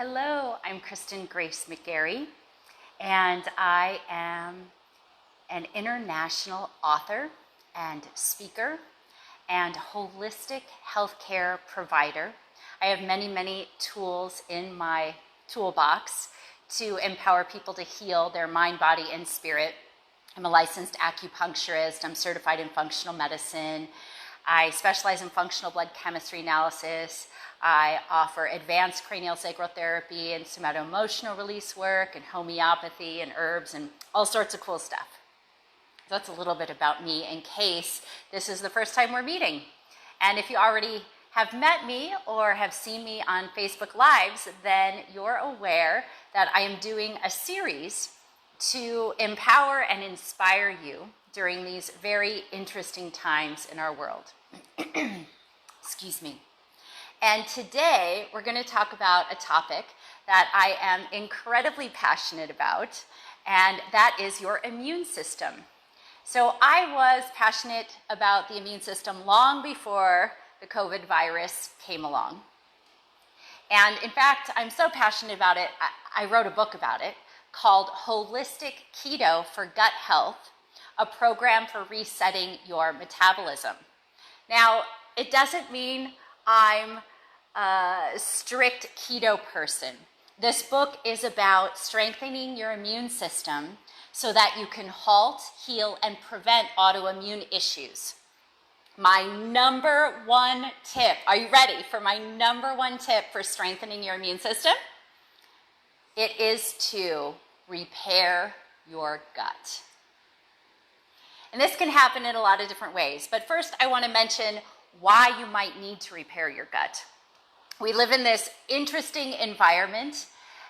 Hello, I'm Kristen Grace McGarry, and I am an international author and speaker and holistic healthcare provider. I have many tools in my toolbox to empower people to heal their mind, body, and spirit. I'm a licensed acupuncturist. I'm certified in functional medicine. I specialize in functional blood chemistry analysis. I offer advanced cranial sacral therapy and somato-emotional release work and homeopathy and herbs and all sorts of cool stuff. So that's a little bit about me in case this is the first time we're meeting. And if you already have met me or have seen me on Facebook Lives, then you're aware that I am doing a series to empower and inspire you during these very interesting times in our world. Excuse me. And today we're going to talk about a topic that I am incredibly passionate about, and that is your immune system. So I was passionate about the immune system long before the COVID virus came along. And in fact, I'm so passionate about it, I wrote a book about it called Holistic Keto for Gut Health, a program for resetting your metabolism. Now, it doesn't mean I'm a strict keto person. This book is about strengthening your immune system so that you can halt, heal, and prevent autoimmune issues. My number one tip, are you ready for my number one tip for strengthening your immune system? It is to repair your gut. And this can happen in a lot of different ways. But first, I want to mention why you might need to repair your gut. We live in this interesting environment,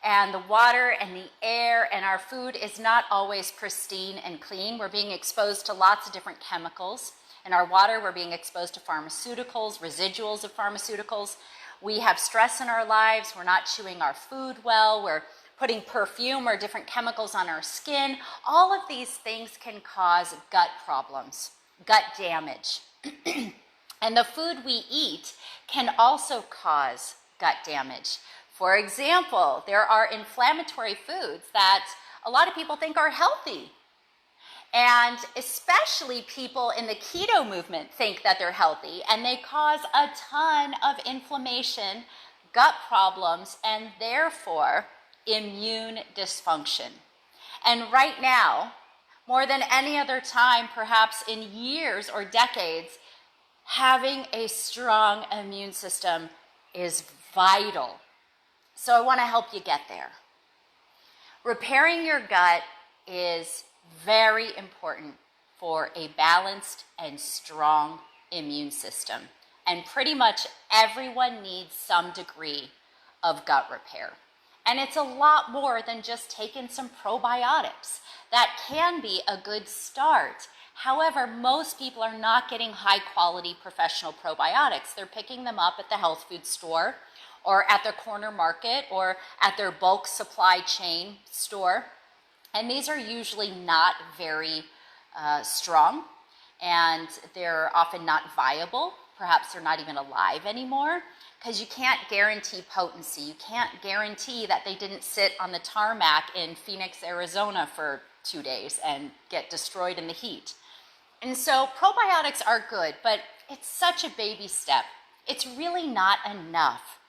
and the water and the air and our food is not always pristine and clean. We're being exposed to lots of different chemicals. In our water, we're being exposed to pharmaceuticals, residuals of pharmaceuticals. We have stress in our lives. We're not chewing our food well. We're putting perfume or different chemicals on our skin. All of these things can cause gut problems, gut damage. And the food we eat can also cause gut damage. For example, there are inflammatory foods that a lot of people think are healthy. And especially people in the keto movement think that they're healthy, and they cause a ton of inflammation, gut problems, and therefore immune dysfunction. And right now, more than any other time, perhaps in years or decades, having a strong immune system is vital. So I want to help you get there. Repairing your gut is very important for a balanced and strong immune system. And pretty much everyone needs some degree of gut repair. And it's a lot more than just taking some probiotics. That can be a good start. However, most people are not getting high-quality professional probiotics. They're picking them up at the health food store or at their corner market or at their bulk supply chain store. And these are usually not very strong, and they're often not viable. Perhaps they're not even alive anymore, because you can't guarantee potency. You can't guarantee that they didn't sit on the tarmac in Phoenix, Arizona for 2 days and get destroyed in the heat. And so probiotics are good, but it's such a baby step. It's really not enough.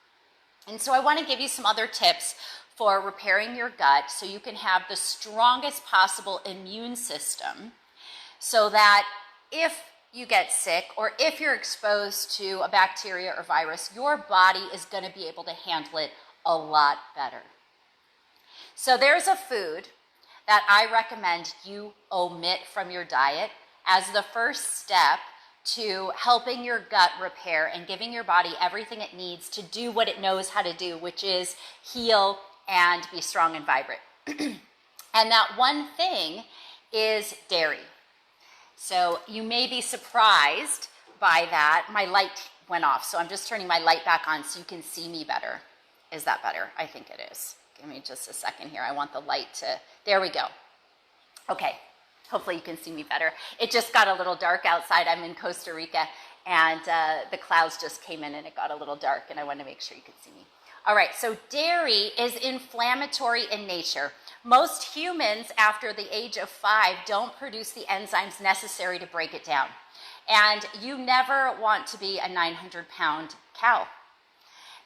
And so I want to give you some other tips for repairing your gut so you can have the strongest possible immune system, so that if you get sick or if you're exposed to a bacteria or virus, your body is going to be able to handle it a lot better. So there's a food that I recommend you omit from your diet as the first step to helping your gut repair and giving your body everything it needs to do what it knows how to do, which is heal and be strong and vibrant. And that one thing is dairy. So you may be surprised by that. My light went off, so I'm just turning my light back on so you can see me better. Is that better? I think it is. Give me just a second here. I want the light to, there we go. Okay, hopefully you can see me better. It just got a little dark outside. I'm in Costa Rica, and the clouds just came in and it got a little dark, and I wanted to make sure you could see me. All right, so dairy is inflammatory in nature. Most humans after the age of 5 don't produce the enzymes necessary to break it down. And you never want to be a 900-pound cow.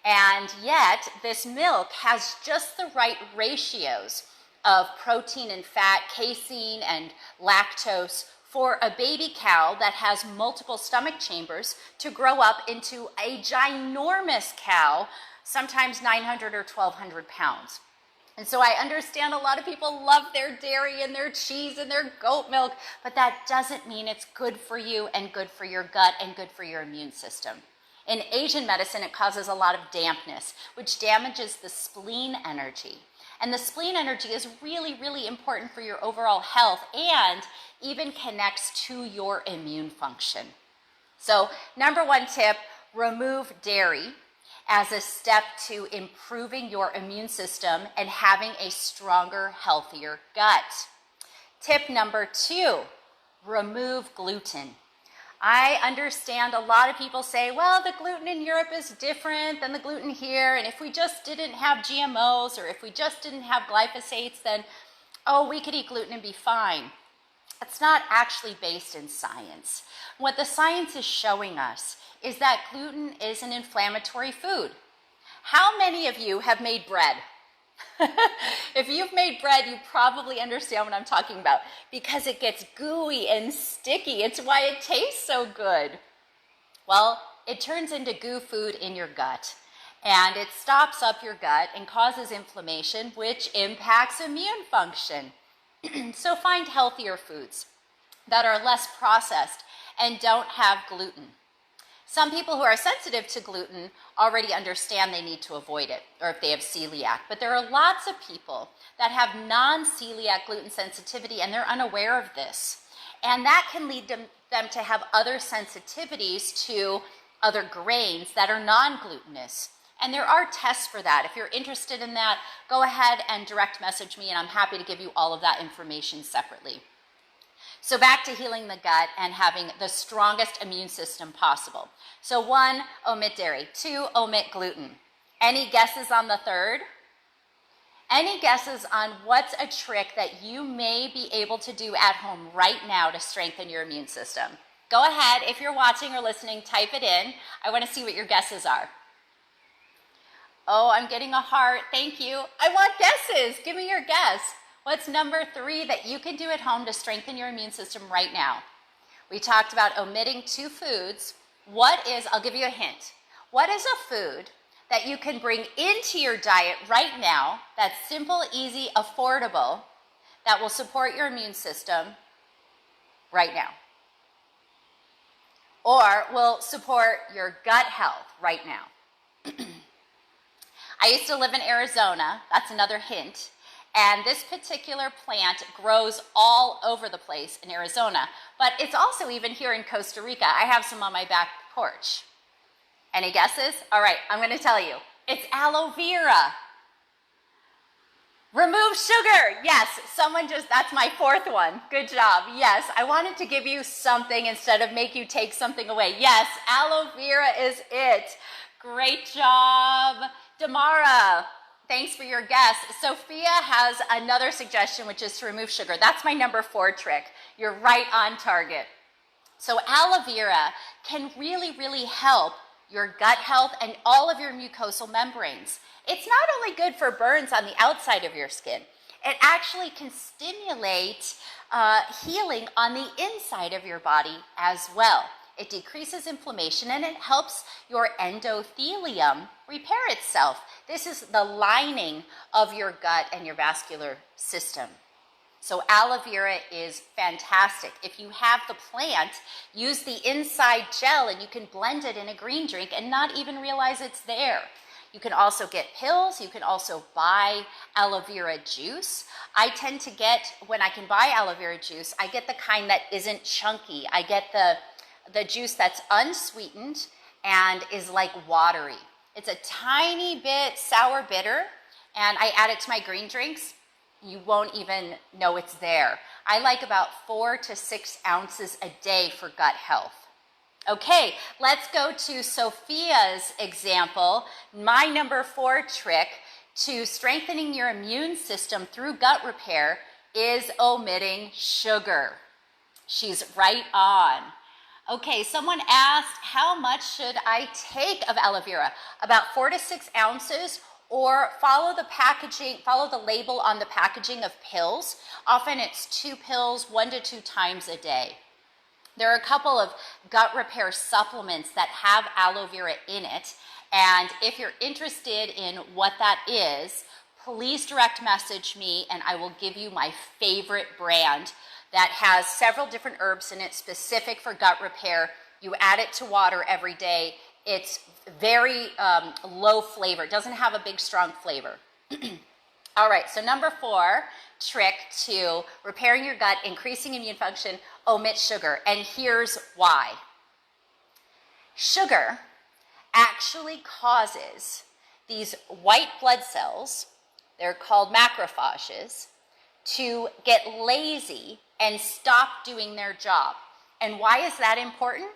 And yet, this milk has just the right ratios of protein and fat, casein and lactose for a baby cow that has multiple stomach chambers to grow up into a ginormous cow, sometimes 900 or 1,200 pounds. And so I understand a lot of people love their dairy and their cheese and their goat milk, but that doesn't mean it's good for you and good for your gut and good for your immune system. In Asian medicine, it causes a lot of dampness, which damages the spleen energy. And the spleen energy is really, really important for your overall health and even connects to your immune function. So, number 1 tip, remove dairy as a step to improving your immune system and having a stronger, healthier gut. Tip number 2, remove gluten. I understand a lot of people say, well, the gluten in Europe is different than the gluten here, and if we just didn't have GMOs or if we just didn't have glyphosates, then, oh, we could eat gluten and be fine. It's not actually based in science. What the science is showing us is that gluten is an inflammatory food. How many of you have made bread? If you've made bread, you probably understand what I'm talking about because it gets gooey and sticky. It's why it tastes so good. Well, it turns into goo food in your gut, and it stops up your gut and causes inflammation, which impacts immune function. So find healthier foods that are less processed and don't have gluten. Some people who are sensitive to gluten already understand they need to avoid it, or if they have celiac. But there are lots of people that have non-celiac gluten sensitivity and they're unaware of this. And that can lead them to have other sensitivities to other grains that are non-glutinous. And there are tests for that. If you're interested in that, go ahead and direct message me and I'm happy to give you all of that information separately. So back to healing the gut and having the strongest immune system possible. So 1, omit dairy. 2, omit gluten. Any guesses on the 3rd? Any guesses on what's a trick that you may be able to do at home right now to strengthen your immune system? Go ahead, if you're watching or listening, type it in. I want to see what your guesses are. Oh, I'm getting a heart. Thank you. I want guesses. Give me your guess. What's number 3 that you can do at home to strengthen your immune system right now? We talked about omitting 2 foods. I'll give you a hint. What is a food that you can bring into your diet right now that's simple, easy, affordable, that will support your immune system right now? Or will support your gut health right now? I used to live in Arizona. That's another hint. And this particular plant grows all over the place in Arizona, but it's also even here in Costa Rica. I have some on my back porch. Any guesses? All right, I'm going to tell you. It's aloe vera. Remove sugar. Yes, that's my 4th one. Good job. Yes, I wanted to give you something instead of make you take something away. Yes, aloe vera is it. Great job, Damara. Thanks for your guess. Sophia has another suggestion, which is to remove sugar. That's my number 4 trick. You're right on target. So aloe vera can really, really help your gut health and all of your mucosal membranes. It's not only good for burns on the outside of your skin, it actually can stimulate healing on the inside of your body as well. It decreases inflammation and it helps your endothelium repair itself. This is the lining of your gut and your vascular system. So aloe vera is fantastic. If you have the plant, use the inside gel and you can blend it in a green drink and not even realize it's there. You can also get pills. You can also buy aloe vera juice. I tend to get, when I can buy aloe vera juice, I get the kind that isn't chunky. I get the juice that's unsweetened and is like watery. It's a tiny bit sour bitter, and I add it to my green drinks. You won't even know it's there. I like about 4 to 6 ounces a day for gut health. Okay, let's go to Sophia's example. My number 4 trick to strengthening your immune system through gut repair is omitting sugar. She's right on. Okay, someone asked, how much should I take of aloe vera? About 4 to 6 ounces, or follow the packaging, follow the label on the packaging of pills. Often it's 2 pills, 1 to 2 times a day. There are a couple of gut repair supplements that have aloe vera in it, and if you're interested in what that is, please direct message me and I will give you my favorite brand that has several different herbs in it specific for gut repair. You add it to water every day. It's very low flavor. It doesn't have a big, strong flavor. All right, so number 4 trick to repairing your gut, increasing immune function, omit sugar. And here's why. Sugar actually causes these white blood cells, they're called macrophages, to get lazy and stop doing their job. And why is that important?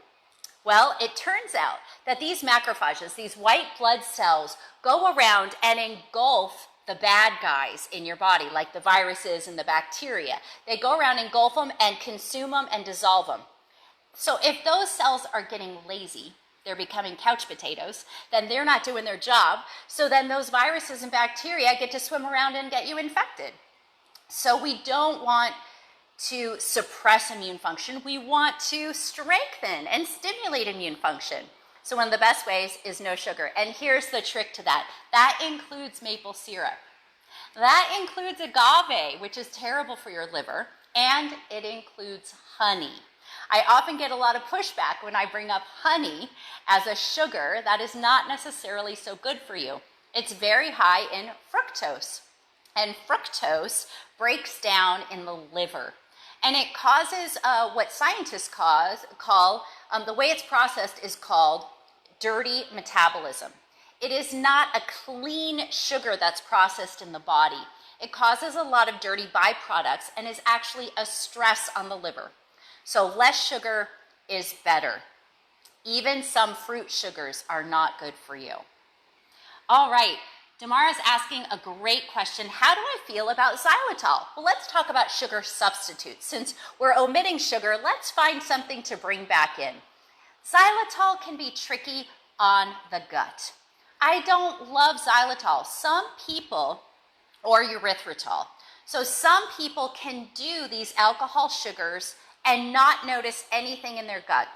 Well, it turns out that these macrophages, these white blood cells, go around and engulf the bad guys in your body, like the viruses and the bacteria. They go around, engulf them, and consume them and dissolve them. So if those cells are getting lazy, they're becoming couch potatoes, then they're not doing their job. So then those viruses and bacteria get to swim around and get you infected. So we don't want to suppress immune function. We want to strengthen and stimulate immune function. So one of the best ways is no sugar. And here's the trick to that. That includes maple syrup. That includes agave, which is terrible for your liver, and it includes honey. I often get a lot of pushback when I bring up honey as a sugar that is not necessarily so good for you. It's very high in fructose, and fructose breaks down in the liver. And it causes what scientists call the way it's processed is called dirty metabolism. It is not a clean sugar that's processed in the body. It causes a lot of dirty byproducts and is actually a stress on the liver. So less sugar is better. Even some fruit sugars are not good for you. All right, Damara's asking a great question. How do I feel about xylitol? Well, let's talk about sugar substitutes. Since we're omitting sugar, let's find something to bring back in. Xylitol can be tricky on the gut. I don't love xylitol. Some people, or erythritol. So some people can do these alcohol sugars and not notice anything in their gut.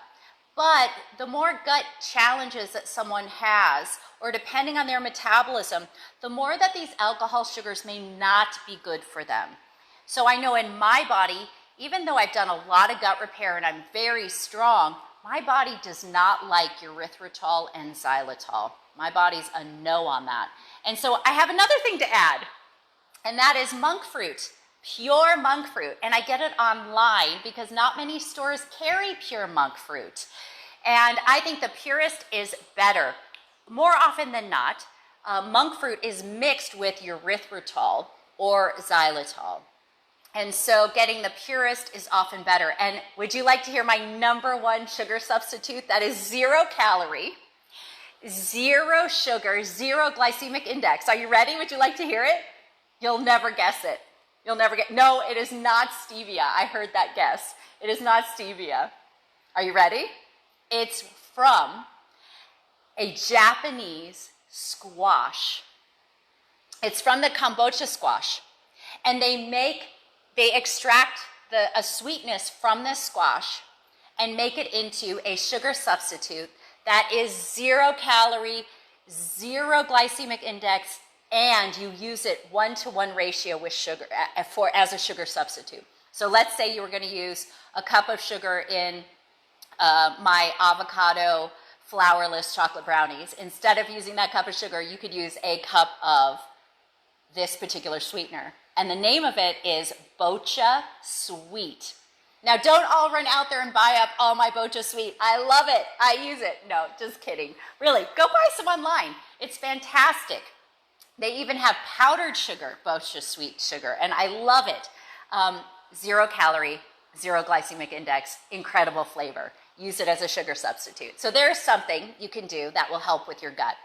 But the more gut challenges that someone has, or depending on their metabolism, the more that these alcohol sugars may not be good for them. So I know in my body, even though I've done a lot of gut repair and I'm very strong, my body does not like erythritol and xylitol. My body's a no on that. And so I have another thing to add, and that is monk fruit. Pure monk fruit, and I get it online because not many stores carry pure monk fruit. And I think the purest is better. More often than not, monk fruit is mixed with erythritol or xylitol. And so getting the purest is often better. And would you like to hear my number 1 sugar substitute? That is 0 calorie, 0 sugar, 0 glycemic index. Are you ready? Would you like to hear it? You'll never guess it. You'll never get, no, it is not stevia. I heard that guess. It is not stevia. Are you ready? It's from a Japanese squash. It's from the kombucha squash. And they extract a sweetness from this squash and make it into a sugar substitute that is 0 calorie, 0 glycemic index, and you use it 1-to-1 ratio with sugar as a sugar substitute. So let's say you were going to use a cup of sugar in my avocado flourless chocolate brownies. Instead of using that cup of sugar, you could use a cup of this particular sweetener. And the name of it is Bocha Sweet. Now, don't all run out there and buy up all my Bocha Sweet. I love it. I use it. No, just kidding. Really, go buy some online. It's fantastic. They even have powdered sugar, Bocha Sweet sugar, and I love it. 0 calorie, 0 glycemic index, incredible flavor. use it as a sugar substitute. So there's something you can do that will help with your gut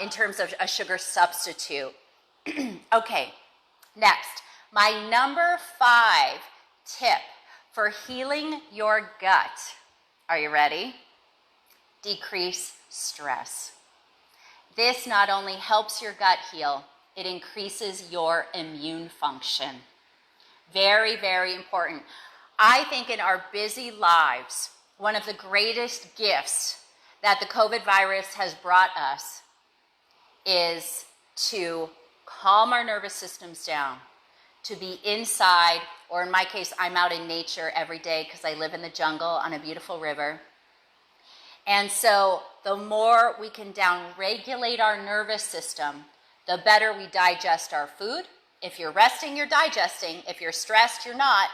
in terms of a sugar substitute. Okay, next, my number 5 tip for healing your gut. Are you ready? Decrease stress. This not only helps your gut heal, it increases your immune function. Very, very important. I think in our busy lives, one of the greatest gifts that the COVID virus has brought us is to calm our nervous systems down, to be inside, or in my case, I'm out in nature every day because I live in the jungle on a beautiful river. And so the more we can down-regulate our nervous system, the better we digest our food. If you're resting, you're digesting. If you're stressed, you're not.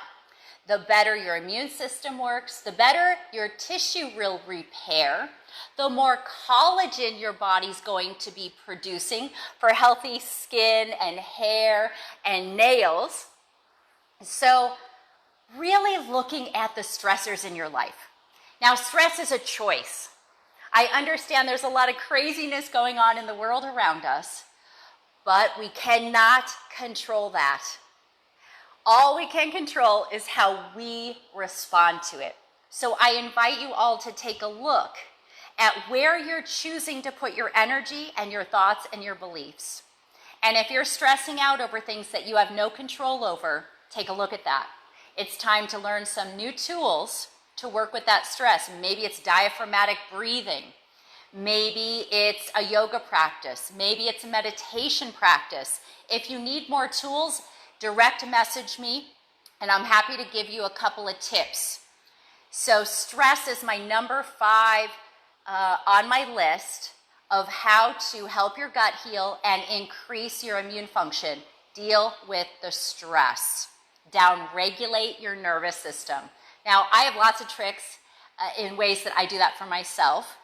The better your immune system works, the better your tissue will repair, the more collagen your body's going to be producing for healthy skin and hair and nails. So really looking at the stressors in your life. Now, stress is a choice. I understand there's a lot of craziness going on in the world around us, but we cannot control that. All we can control is how we respond to it. So I invite you all to take a look at where you're choosing to put your energy and your thoughts and your beliefs. And if you're stressing out over things that you have no control over, take a look at that. It's time to learn some new tools to work with that stress. Maybe it's diaphragmatic breathing. Maybe it's a yoga practice. Maybe it's a meditation practice. If you need more tools, direct message me, and I'm happy to give you a couple of tips. So stress is my number 5 on my list of how to help your gut heal and increase your immune function. Deal with the stress. Down-regulate your nervous system. Now, I have lots of tricks in ways that I do that for myself.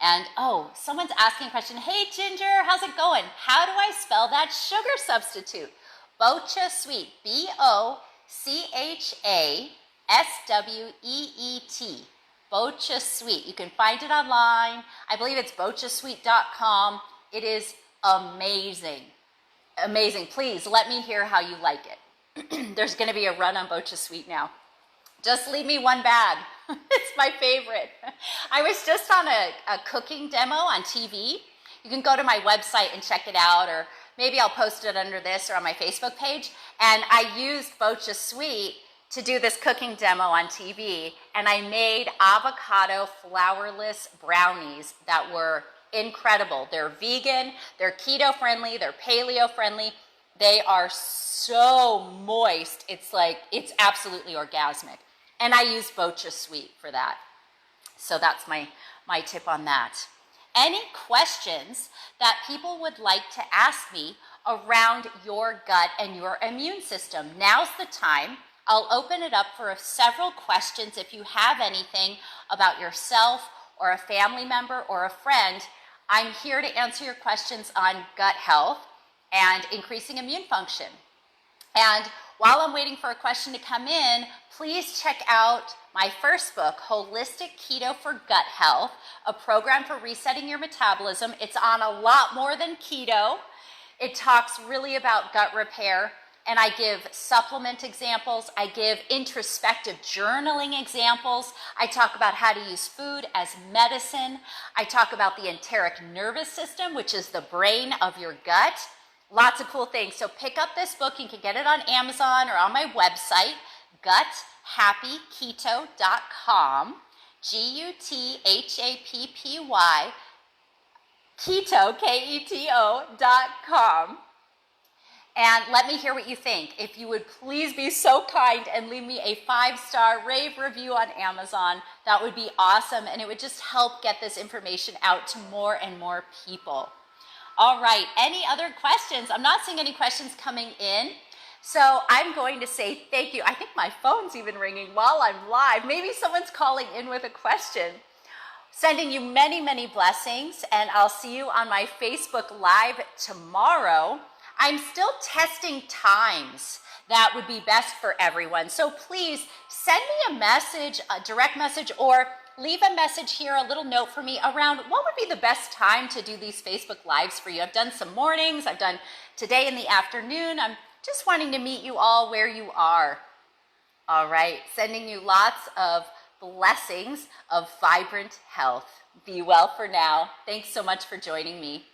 And, oh, someone's asking a question. Hey, Ginger, how's it going? How do I spell that sugar substitute? Bocha Sweet, B-O-C-H-A-S-W-E-E-T. Bocha Sweet. You can find it online. I believe it's bochasweet.com. It is amazing. Amazing. Please let me hear how you like it. There's going to be a run on Bocha Sweet now. Just leave me one bag. It's my favorite. I was just on a cooking demo on TV. You can go to my website and check it out, or maybe I'll post it under this or on my Facebook page. And I used Bocha Sweet to do this cooking demo on TV, and I made avocado flourless brownies that were incredible. They're vegan, they're keto friendly, they're paleo friendly. They are so moist. It's absolutely orgasmic. And I use Bocha Sweet for that. So that's my tip on that. Any questions that people would like to ask me around your gut and your immune system? Now's the time. I'll open it up for several questions. If you have anything about yourself or a family member or a friend, I'm here to answer your questions on gut health and increasing immune function. And while I'm waiting for a question to come in, please check out my first book, Holistic Keto for Gut Health, a program for resetting your metabolism. It's on a lot more than keto. It talks really about gut repair, and I give supplement examples. I give introspective journaling examples. I talk about how to use food as medicine. I talk about the enteric nervous system, which is the brain of your gut. Lots of cool things. So pick up this book. You can get it on Amazon or on my website, guthappyketo.com, G-U-T-H-A-P-P-Y, keto, K-E-T-O.com. And let me hear what you think. If you would please be so kind and leave me a 5-star rave review on Amazon, that would be awesome. And it would just help get this information out to more and more people. All right, any other questions? I'm not seeing any questions coming in. So I'm going to say thank you. I think my phone's even ringing while I'm live. Maybe someone's calling in with a question. Sending you many, many blessings, and I'll see you on my Facebook Live tomorrow. I'm still testing times that would be best for everyone. So please send me a message, a direct message, or leave a message here, a little note for me around what would be the best time to do these Facebook Lives for you. I've done some mornings, I've done today in the afternoon. I'm just wanting to meet you all where you are. All right, sending you lots of blessings of vibrant health. Be well for now. Thanks so much for joining me.